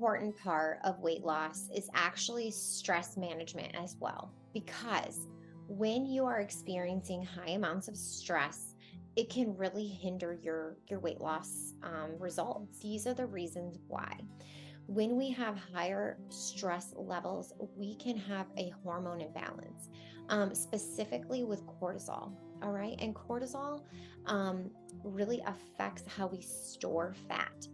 important part of weight loss is actually stress management as well, because when you are experiencing high amounts of stress, it can really hinder your weight loss results. These are the reasons why. When we have higher stress levels, we can have a hormone imbalance, specifically with cortisol. All right. And cortisol really affects how we store fat.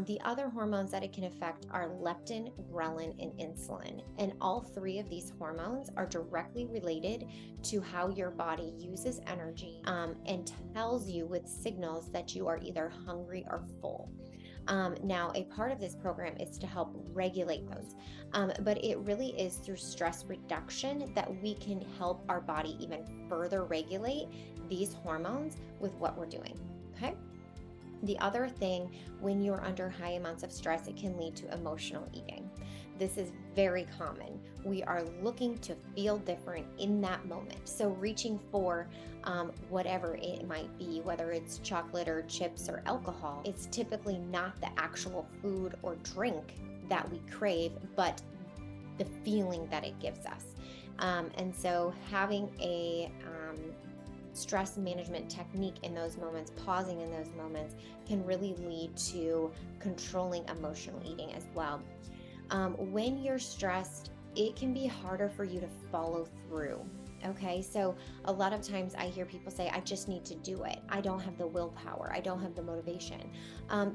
The other hormones that it can affect are leptin, ghrelin, and insulin. And all three of these hormones are directly related to how your body uses energy and tells you with signals that you are either hungry or full. Now, a part of this program is to help regulate those, but it really is through stress reduction that we can help our body even further regulate these hormones with what we're doing. Okay. The other thing, when you're under high amounts of stress, it can lead to emotional eating. This is very common. We are looking to feel different in that moment. So reaching for whatever it might be, whether it's chocolate or chips or alcohol, it's typically not the actual food or drink that we crave, but the feeling that it gives us. And so having a stress management technique in those moments, pausing in those moments, can really lead to controlling emotional eating as well. When you're stressed, it can be harder for you to follow through. Okay, so a lot of times I hear people say, I just need to do it. I don't have the willpower. I don't have the motivation.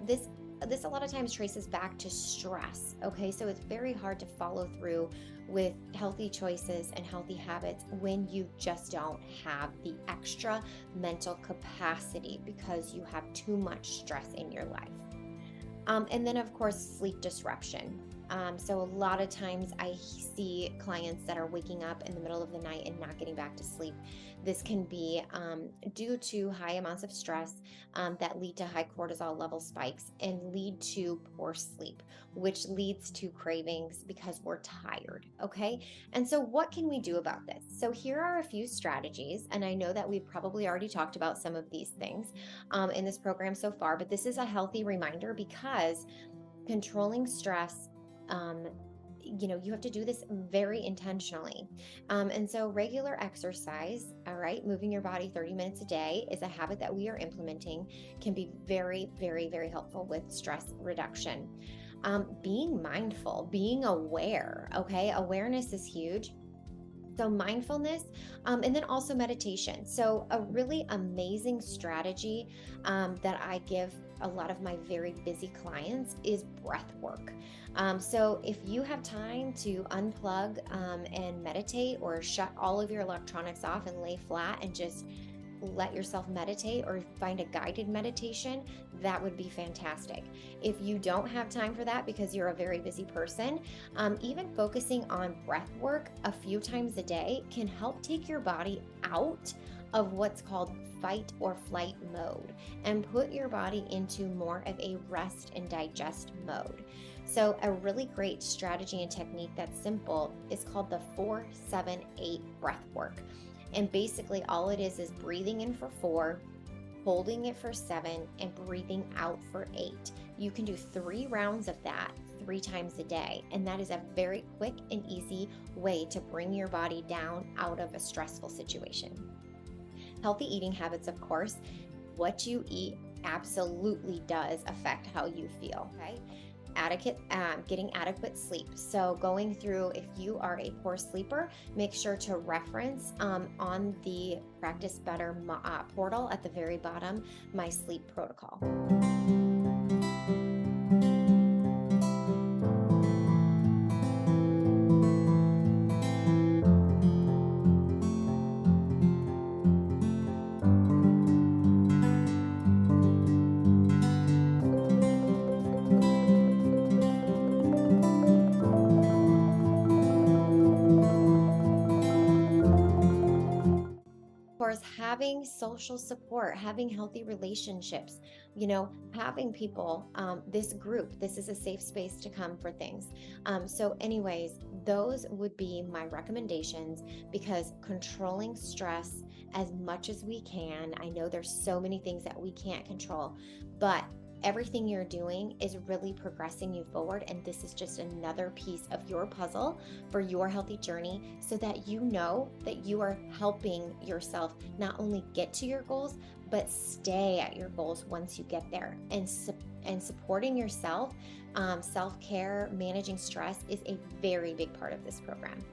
This a lot of times traces back to stress. Okay, so it's very hard to follow through with healthy choices and healthy habits when you just don't have the extra mental capacity because you have too much stress in your life. And then, of course, sleep disruption. So a lot of times I see clients that are waking up in the middle of the night and not getting back to sleep. This can be due to high amounts of stress that lead to high cortisol level spikes and lead to poor sleep, which leads to cravings because we're tired. Okay. And so what can we do about this? So here are a few strategies. And I know that we've probably already talked about some of these things in this program so far, but this is a healthy reminder because controlling stress, you have to do this very intentionally. And so regular exercise, all right, moving your body 30 minutes a day is a habit that we are implementing, can be very, very, very helpful with stress reduction. Being mindful, being aware, okay, awareness is huge. So mindfulness, and then also meditation. So a really amazing strategy that I give a lot of my very busy clients is breath work. So if you have time to unplug and meditate, or shut all of your electronics off and lay flat and just let yourself meditate, or find a guided meditation, that would be fantastic. If you don't have time for that because you're a very busy person, even focusing on breath work a few times a day can help take your body out of what's called fight or flight mode and put your body into more of a rest and digest mode. So a really great strategy and technique that's simple is called the 4-7-8 breath work. And basically all it is breathing in for 4, holding it for 7, and breathing out for 8. You can do 3 rounds of that 3 times a day. And that is a very quick and easy way to bring your body down out of a stressful situation. Healthy eating habits, of course. What you eat absolutely does affect how you feel, okay? Getting adequate sleep. So going through, if you are a poor sleeper, make sure to reference on the Practice Better portal at the very bottom, my sleep protocol. Course, having social support, having healthy relationships, having people, this is a safe space to come for things. So anyways, those would be my recommendations, because controlling stress as much as we can, I know there's so many things that we can't control, but everything you're doing is really progressing you forward. And this is just another piece of your puzzle for your healthy journey, so that you know that you are helping yourself not only get to your goals, but stay at your goals once you get there. And supporting yourself, self care, managing stress is a very big part of this program.